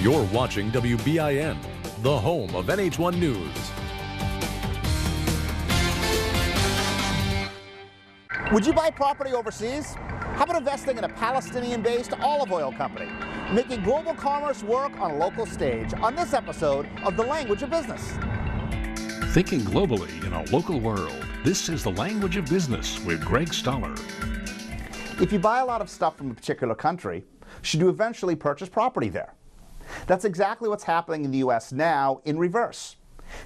You're watching WBIN, the home of NH1 News. Would you buy property overseas? How about investing in a Palestinian-based olive oil company? Making global commerce work on a local stage on this episode of The Language of Business. Thinking globally in a local world. This is The Language of Business with Greg Stoller. If you buy a lot of stuff from a particular country, should you eventually purchase property there? That's exactly what's happening in the U.S. now in reverse.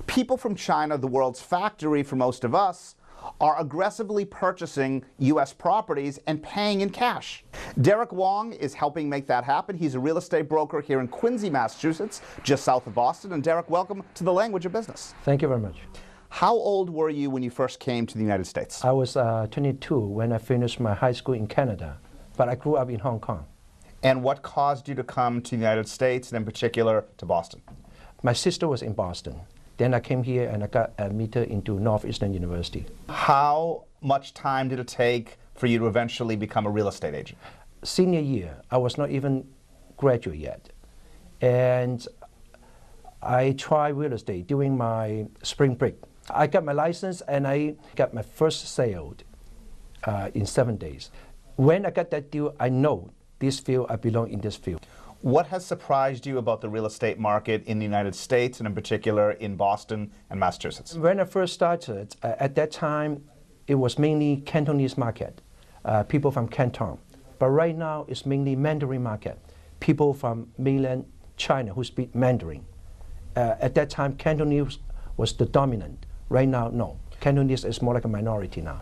People from China, the world's factory for most of us, are aggressively purchasing U.S. properties and paying in cash. Derek Wong is helping make that happen. He's a real estate broker here in Quincy, Massachusetts, just south of Boston. And Derek, welcome to The Language of Business. Thank you very much. How old were you when you first came to the United States? I was 22 when I finished my high school in Canada, but I grew up in Hong Kong. And what caused you to come to the United States, and in particular to Boston? My sister was in Boston. Then I came here and I got admitted into Northeastern University. How much time did it take for you to eventually become a real estate agent? Senior year, I was not even graduate yet. And I tried real estate during my spring break. I got my license and I got my first sale in 7 days. When I got that deal, I know this field, I belong in this field. What has surprised you about the real estate market in the United States, and in particular in Boston and Massachusetts? When I first started, at that time, it was mainly Cantonese market, people from Canton. But right now, it's mainly Mandarin market, people from mainland China who speak Mandarin. At that time, Cantonese was the dominant. Right now, no. Cantonese is more like a minority now.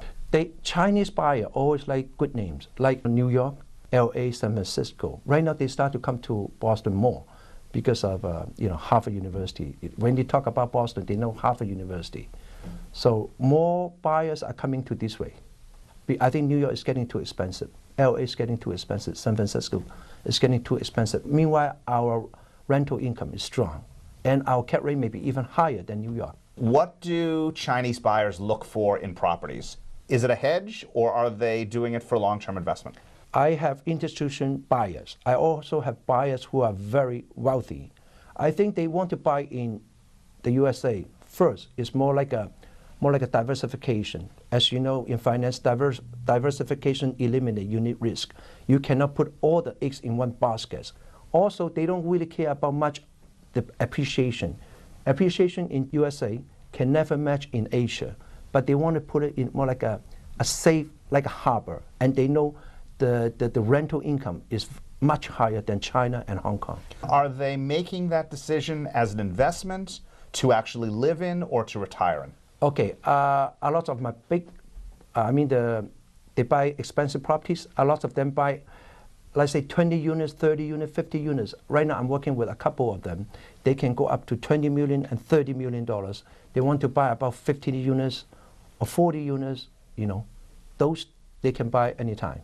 Chinese buyer always like good names, like New York, LA, San Francisco. Right now, they start to come to Boston more because of Harvard University. When they talk about Boston, they know Harvard University. So more buyers are coming to this way. I think New York is getting too expensive. LA is getting too expensive. San Francisco is getting too expensive. Meanwhile, our rental income is strong, and our cap rate may be even higher than New York. What do Chinese buyers look for in properties? Is it a hedge, or are they doing it for long-term investment? I have institutional buyers. I also have buyers who are very wealthy. I think they want to buy in the USA. First, it's more like a diversification. As you know, in finance, diversification eliminates unit risk. You cannot put all the eggs in one basket. Also, they don't really care about much the appreciation. Appreciation in USA can never match in Asia, but they want to put it in more like a safe, like a harbor, and they know the rental income is much higher than China and Hong Kong. Are they making that decision as an investment to actually live in or to retire in? Okay, a lot of my they buy expensive properties. A lot of them buy, let's say 20 units, 30 units, 50 units. Right now I'm working with a couple of them. They can go up to $20 million and $30 million. They want to buy about 50 units or 40 units, those they can buy anytime.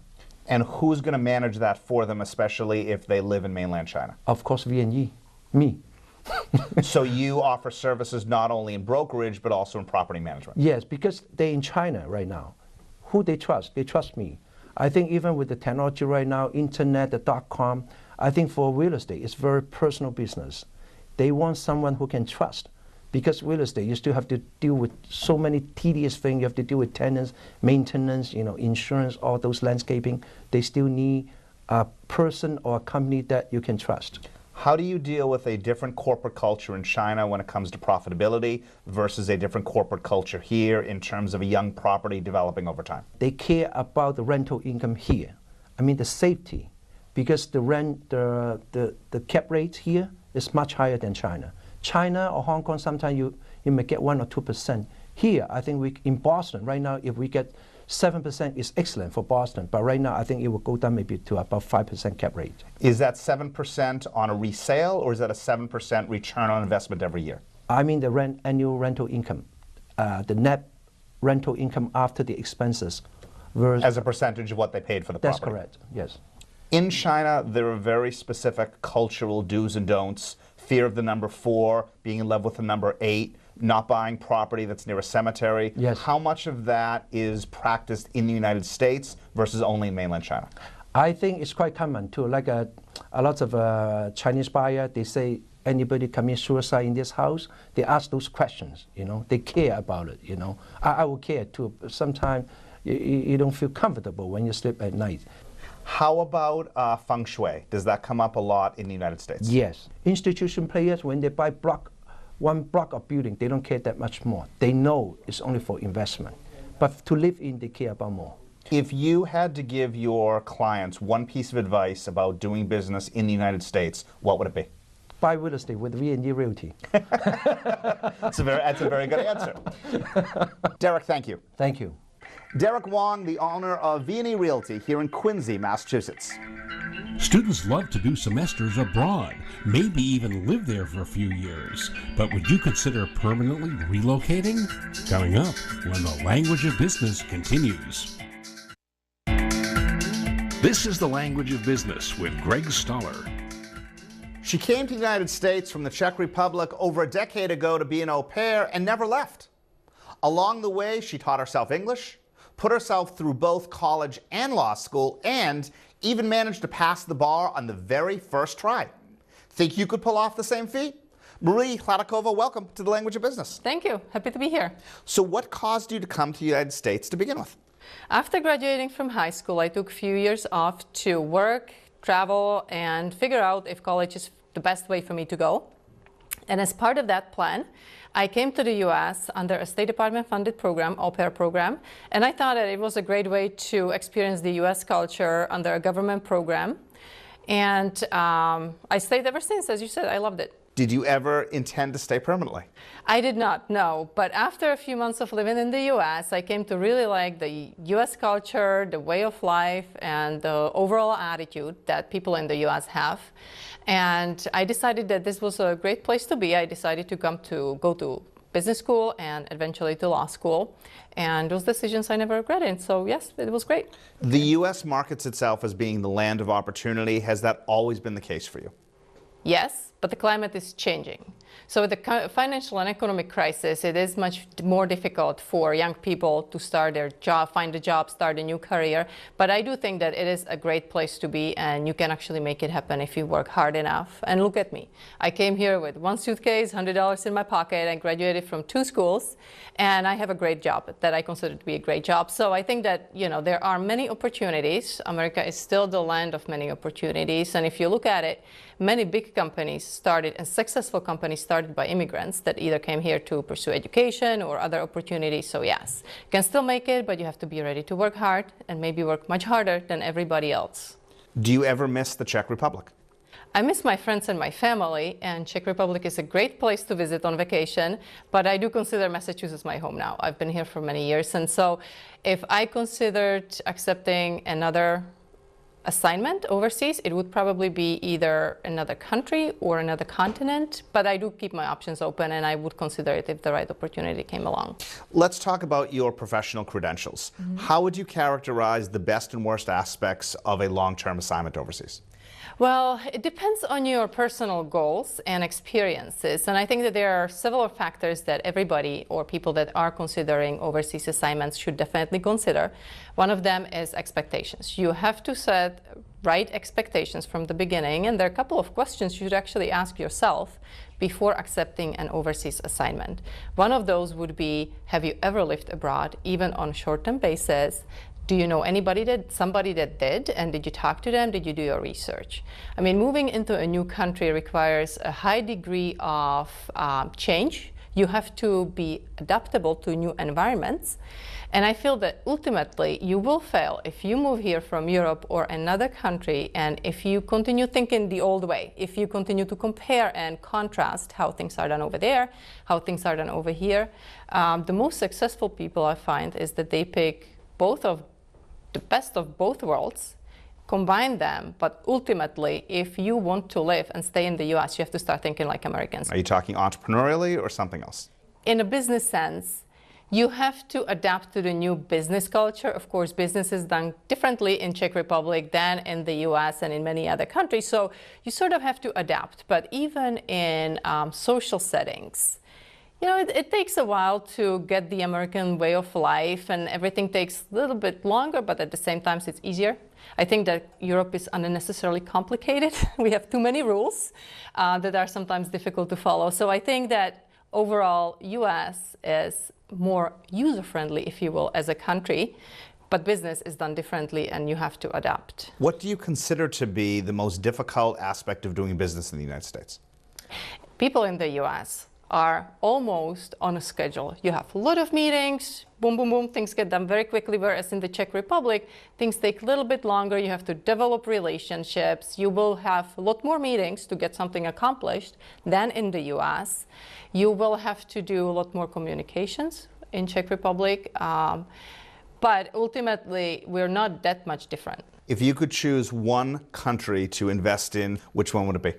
And who's going to manage that for them, especially if they live in mainland China? Of course, V&E, me. So you offer services not only in brokerage, but also in property management? Yes, because they're in China right now. Who they trust? They trust me. I think even with the technology right now, internet, the .com, I think for real estate, it's very personal business. They want someone who can trust. Because real estate, you still have to deal with so many tedious things. You have to deal with tenants, maintenance, insurance, all those landscaping. They still need a person or a company that you can trust. How do you deal with a different corporate culture in China when it comes to profitability versus a different corporate culture here in terms of a young property developing over time? They care about the rental income here. The safety, because the rent, the cap rate here is much higher than China. China or Hong Kong, sometimes you may get 1 or 2%. Here, I think in Boston, right now, if we get 7%, it's excellent for Boston. But right now, I think it will go down maybe to about 5% cap rate. Is that 7% on a resale, or is that a 7% return on investment every year? The annual rental income, the net rental income after the expenses. As a percentage of what they paid for the property? That's correct, yes. In China, there are very specific cultural do's and don'ts. Fear of the number 4, being in love with the number 8, not buying property that's near a cemetery. Yes. How much of that is practiced in the United States versus only in mainland China? I think it's quite common too. A lot of Chinese buyer, they say, anybody commit suicide in this house? They ask those questions, you know. They care about it, you know. I will care too. Sometimes you don't feel comfortable when you sleep at night. How about feng shui? Does that come up a lot in the United States? Yes. Institution players, when they buy one block of building, they don't care that much more. They know it's only for investment. But to live in, they care about more. If you had to give your clients one piece of advice about doing business in the United States, what would it be? Buy real estate with V&D Realty. That's a very good answer. Derek, thank you. Thank you. Derek Wong, the owner of V&E Realty here in Quincy, Massachusetts. Students love to do semesters abroad, maybe even live there for a few years. But would you consider permanently relocating? Coming up when the Language of Business continues. This is the Language of Business with Greg Stoller. She came to the United States from the Czech Republic over a decade ago to be an au pair and never left. Along the way, she taught herself English, put herself through both college and law school, and even managed to pass the bar on the very first try. Think you could pull off the same feat? Marie Hladakova, welcome to the Language of Business. Thank you. Happy to be here. So what caused you to come to the United States to begin with? After graduating from high school, I took a few years off to work, travel, and figure out if college is the best way for me to go. And as part of that plan, I came to the US under a State Department funded program, au pair program, and I thought that it was a great way to experience the US culture under a government program. And I stayed ever since. As you said, I loved it. Did you ever intend to stay permanently? I did not, no. But after a few months of living in the US, I came to really like the US culture, the way of life, and the overall attitude that people in the US have. And I decided that this was a great place to be. I decided to go to business school and eventually to law school. And those decisions I never regretted. So yes, it was great. The US markets itself as being the land of opportunity. Has that always been the case for you? Yes, but the climate is changing. So with the financial and economic crisis, it is much more difficult for young people to start their job, find a job, start a new career. But I do think that it is a great place to be, and you can actually make it happen if you work hard enough. And look at me. I came here with one suitcase, $100 in my pocket. I graduated from 2 schools, and I have a great job that I consider to be a great job. So I think that, you know, there are many opportunities. America is still the land of many opportunities. And if you look at it, many big companies started, and successful companies started by immigrants that either came here to pursue education or other opportunities. So yes, you can still make it, but you have to be ready to work hard and maybe work much harder than everybody else. Do you ever miss the Czech Republic? I miss my friends and my family, and Czech Republic is a great place to visit on vacation, but I do consider Massachusetts my home now. I've been here for many years, and so if I considered accepting another assignment overseas, it would probably be either another country or another continent, but I do keep my options open, and I would consider it if the right opportunity came along. Let's talk about your professional credentials. How would you characterize the best and worst aspects of a long-term assignment overseas? Well, it depends on your personal goals and experiences, and I think that there are several factors that everybody or people that are considering overseas assignments should definitely consider. One of them is expectations. You have to set right expectations from the beginning, and there are a couple of questions you should actually ask yourself before accepting an overseas assignment. One of those would be, have you ever lived abroad, even on a short-term basis? Do you know somebody that did, and did you talk to them? Did you do your research? I mean, moving into a new country requires a high degree of change. You have to be adaptable to new environments. And I feel that ultimately you will fail if you move here from Europe or another country, and if you continue thinking the old way, if you continue to compare and contrast how things are done over there, how things are done over here. The most successful people I find is that they pick the best of both worlds, combine them, but ultimately, if you want to live and stay in the US, you have to start thinking like Americans. Are you talking entrepreneurially or something else? In a business sense, you have to adapt to the new business culture. Of course, business is done differently in Czech Republic than in the US and in many other countries, so you sort of have to adapt. But even in social settings, you know, it takes a while to get the American way of life, and everything takes a little bit longer, but at the same time, it's easier. I think that Europe is unnecessarily complicated. We have too many rules that are sometimes difficult to follow. So I think that overall, US is more user-friendly, if you will, as a country, but business is done differently and you have to adapt. What do you consider to be the most difficult aspect of doing business in the United States? People in the US are almost on a schedule. You have a lot of meetings, boom, boom, boom, things get done very quickly, whereas in the Czech Republic, things take a little bit longer. You have to develop relationships. You will have a lot more meetings to get something accomplished than in the US. You will have to do a lot more communications in Czech Republic. But ultimately, we're not that much different. If you could choose one country to invest in, which one would it be?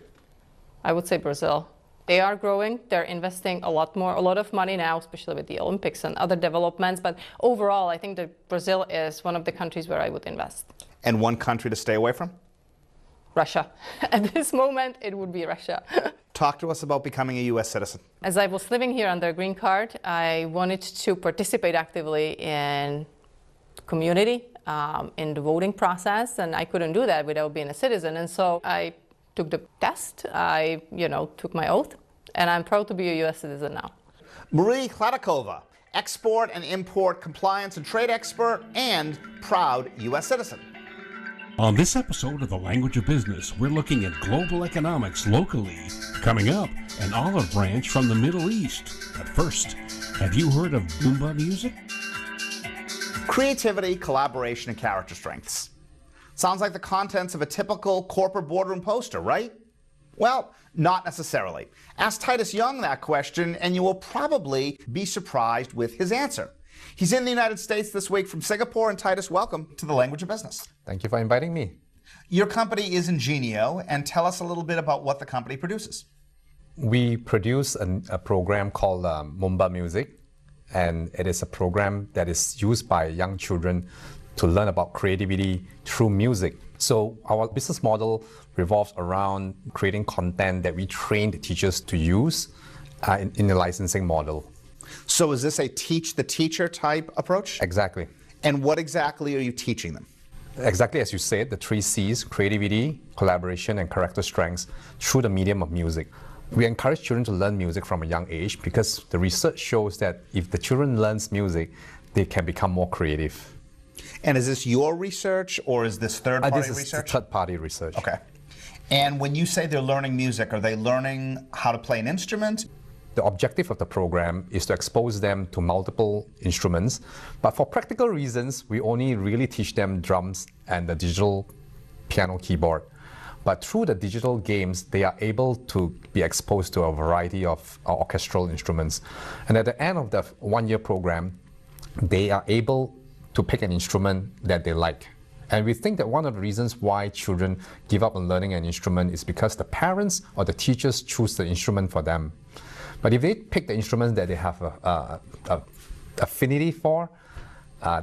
I would say Brazil. They are growing. They're investing a lot of money now, especially with the Olympics and other developments. But overall, I think that Brazil is one of the countries where I would invest. And one country to stay away from? Russia. At this moment, it would be Russia. Talk to us about becoming a U.S. citizen. As I was living here under a green card, I wanted to participate actively in community, in the voting process, and I couldn't do that without being a citizen. And so I took the test, I took my oath, and I'm proud to be a U.S. citizen now. Marie Kladakova, export and import compliance and trade expert and proud U.S. citizen. On this episode of The Language of Business, we're looking at global economics locally. Coming up, an olive branch from the Middle East. But first, have you heard of Boomba music? Creativity, collaboration, and character strengths. Sounds like the contents of a typical corporate boardroom poster, right? Well, not necessarily. Ask Titus Young that question, and you will probably be surprised with his answer. He's in the United States this week from Singapore, and Titus, welcome to The Language of Business. Thank you for inviting me. Your company is Ingenio, and tell us a little bit about what the company produces. We produce a program called Boomba Music, and it is a program that is used by young children to learn about creativity through music. So our business model revolves around creating content that we train the teachers to use in the licensing model. So is this a teach the teacher type approach? Exactly. And what exactly are you teaching them? Exactly as you said, the 3 C's, creativity, collaboration, and character strengths through the medium of music. We encourage children to learn music from a young age because the research shows that if the children learns music, they can become more creative. And is this your research or is this third-party research? This is third-party research. Okay. And when you say they're learning music, are they learning how to play an instrument? The objective of the program is to expose them to multiple instruments, but for practical reasons, we only really teach them drums and the digital piano keyboard. But through the digital games, they are able to be exposed to a variety of orchestral instruments. And at the end of the 1-year program, they are able to pick an instrument that they like. And we think that one of the reasons why children give up on learning an instrument is because the parents or the teachers choose the instrument for them. But if they pick the instruments that they have a affinity for,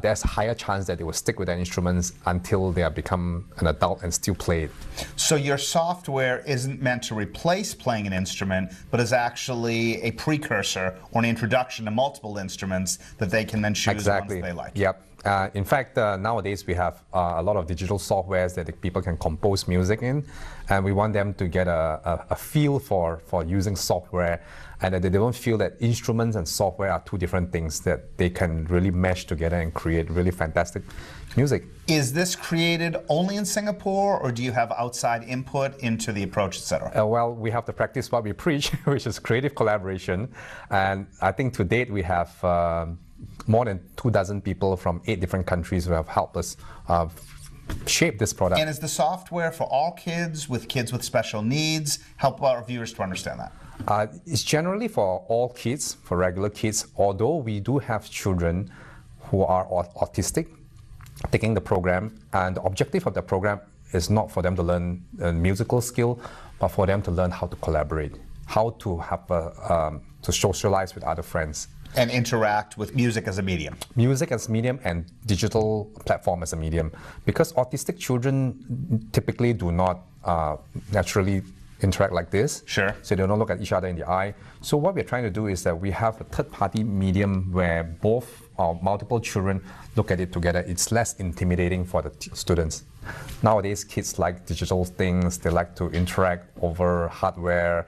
there's a higher chance that they will stick with their instruments until they have become an adult and still play it. So your software isn't meant to replace playing an instrument, but is actually a precursor or an introduction to multiple instruments that they can then choose ones they like. Yep. In fact, nowadays we have a lot of digital softwares that people can compose music in, and we want them to get a feel for using software, and that they don't feel that instruments and software are 2 different things, that they can really mesh together and create really fantastic music. Is this created only in Singapore, or do you have outside input into the approach, etc.? Well, we have to practice what we preach, which is creative collaboration, and I think to date we have more than 24 people from 8 different countries who have helped us shape this product. And is the software for all kids with special needs? Help our viewers to understand that. It's generally for all kids, for regular kids, although we do have children who are autistic taking the program, and the objective of the program is not for them to learn a musical skill, but for them to learn how to collaborate, how to have to socialize with other friends. And interact with music as a medium. Music as a medium and digital platform as a medium. Because autistic children typically do not naturally interact like this. Sure. So they don't look at each other in the eye. So what we're trying to do is that we have a third-party medium where both or multiple children look at it together. It's less intimidating for the students. Nowadays, kids like digital things. They like to interact over hardware.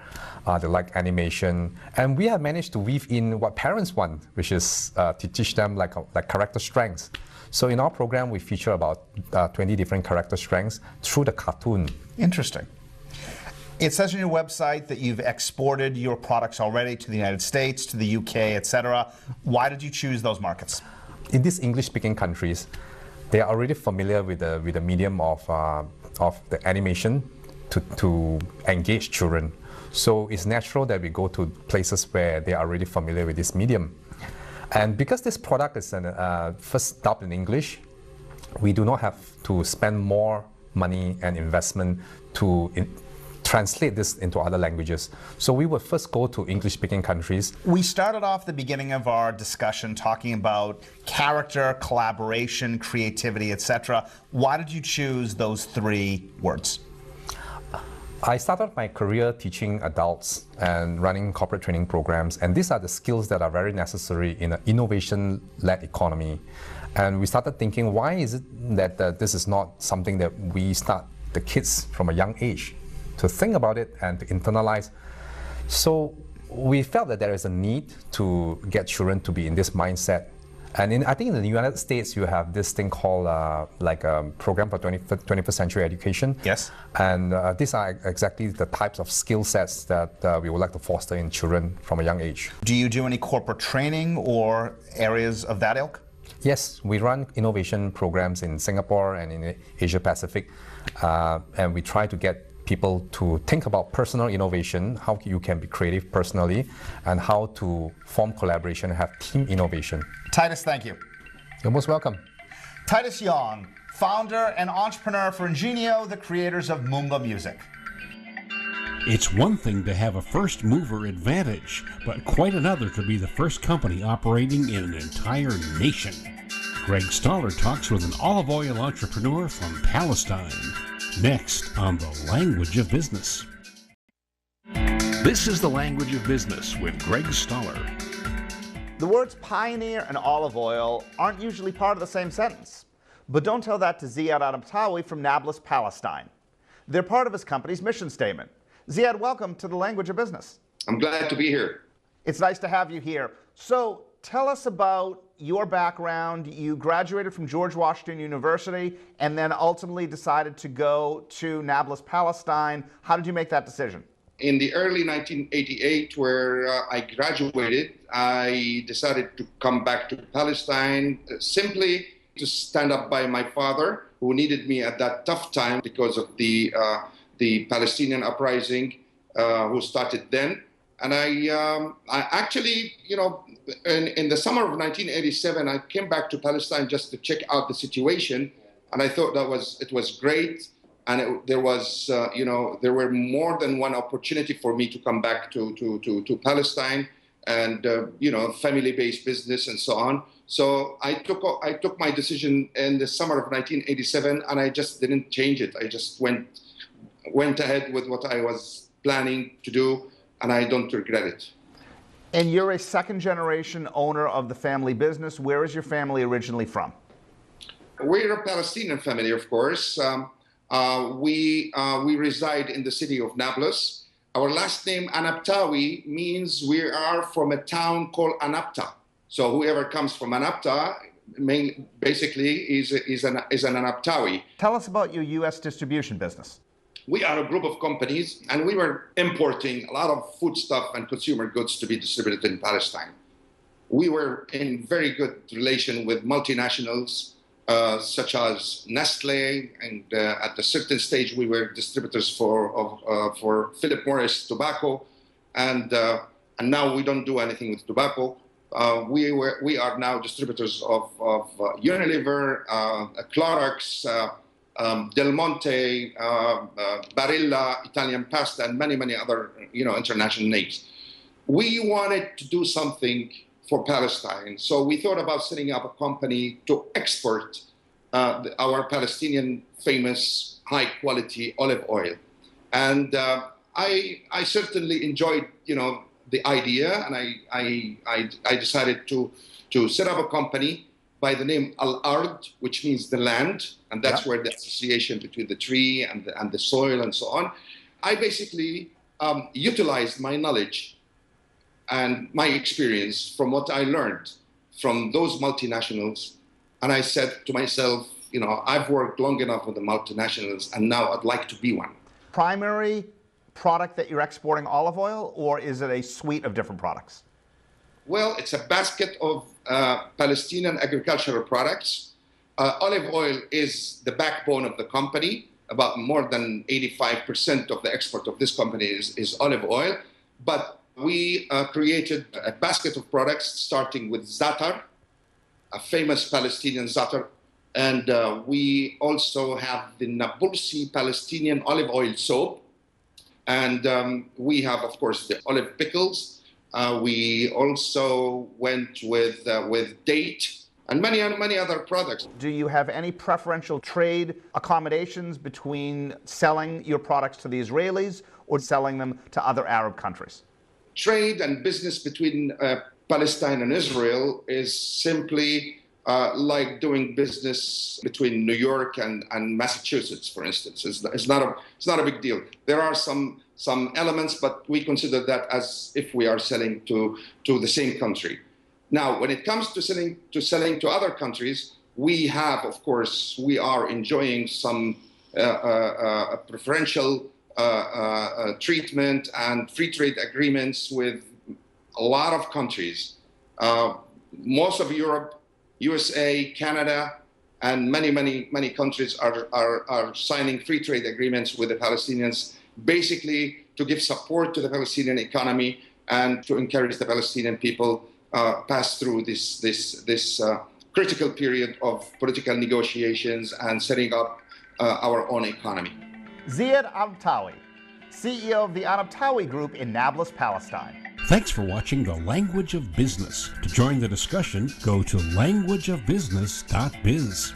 They like animation. And we have managed to weave in what parents want, which is to teach them like character strengths. So in our program, we feature about 20 different character strengths through the cartoon. Interesting. It says on your website that you've exported your products already to the United States, to the UK, etc. Why did you choose those markets? In these English-speaking countries, they are already familiar with the medium of the animation to engage children. So it's natural that we go to places where they are already familiar with this medium. And because this product is first dubbed in English, we do not have to spend more money and investment to translate this into other languages. So we would first go to English-speaking countries. We started off the beginning of our discussion talking about character, collaboration, creativity, etc. Why did you choose those three words? I started my career teaching adults and running corporate training programs, and these are the skills that are very necessary in an innovation-led economy. And we started thinking, why is it that this is not something that we start the kids from a young age to think about it and to internalize? So we felt that there is a need to get children to be in this mindset. And I think in the United States, you have this thing called like a program for 21st century education. Yes. And these are exactly the types of skill sets that we would like to foster in children from a young age. Do you do any corporate training or areas of that ilk? Yes, we run innovation programs in Singapore and in Asia Pacific. And we try to get people to think about personal innovation, how you can be creative personally, and how to form collaboration and have team innovation. Titus, thank you. You're most welcome. Titus Yong, founder and entrepreneur for Ingenio, the creators of Moomba Music. It's one thing to have a first mover advantage, but quite another to be the first company operating in an entire nation. Greg Stoller talks with an olive oil entrepreneur from Palestine. Next on The Language of Business. This is The Language of Business with Greg Stoller. The words pioneer and olive oil aren't usually part of the same sentence. But don't tell that to Ziad Adamtawi from Nablus, Palestine. They're part of his company's mission statement. Ziad, welcome to The Language of Business. I'm glad to be here. It's nice to have you here. So tell us about your background. You graduated from George Washington University and then ultimately decided to go to Nablus, Palestine. How did you make that decision? In the early 1988, where I graduated, I decided to come back to Palestine simply to stand up by my father, who needed me at that tough time because of the Palestinian uprising, who started then. And I actually, in the summer of 1987, I came back to Palestine just to check out the situation, and I thought it was great. And there were more than one opportunity for me to come back to Palestine, and family-based business and so on. So I took my decision in the summer of 1987, and I just didn't change it. I just went ahead with what I was planning to do, and I don't regret it. And you're a second-generation owner of the family business. Where is your family originally from? We're a Palestinian family, of course. We reside in the city of Nablus. Our last name, Anabtawi, means we are from a town called Anabta. So whoever comes from Anabta basically is an Anabtawi. Tell us about your U.S. distribution business. We are a group of companies, and we were importing a lot of foodstuff and consumer goods to be distributed in Palestine. We were in very good relation with multinationals, such as Nestle, and at a certain stage we were distributors for Philip Morris tobacco, and now we don't do anything with tobacco. We are now distributors of Unilever, Clorox, Del Monte, Barilla, Italian Pasta, and many other international names. We wanted to do something for Palestine. So we thought about setting up a company to export our Palestinian famous high-quality olive oil. And I certainly enjoyed, the idea, and I decided to set up a company by the name Al-Ard, which means the land, and that's where the association between the tree and the soil and so on. I basically utilized my knowledge and my experience from what I learned from those multinationals, and I said to myself, I've worked long enough with the multinationals, and now I'd like to be one. Primary product that you're exporting olive oil, or is it a suite of different products? Well, it's a basket of Palestinian agricultural products. Olive oil is the backbone of the company. About more than 85% of the export of this company is olive oil. But we created a basket of products starting with za'atar, a famous Palestinian za'atar. And we also have the Nabulsi Palestinian olive oil soap. And we have, of course, the olive pickles. We also went with date and many other products. Do you have any preferential trade accommodations between selling your products to the Israelis or selling them to other Arab countries? Trade and business between Palestine and Israel is simply like doing business between New York and Massachusetts, for instance. It's not a big deal. There are some elements, but we consider that as if we are selling to the same country. Now, when it comes to selling to other countries, we are enjoying some preferential treatment and free trade agreements with a lot of countries. Most of Europe, USA, Canada, and many countries are signing free trade agreements with the Palestinians, basically to give support to the Palestinian economy and to encourage the Palestinian people pass through this critical period of political negotiations and setting up our own economy. Ziad Anabtawi, CEO of the Anabtawi Group in Nablus, Palestine. Thanks for watching The Language of Business. To join the discussion, go to languageofbusiness.biz.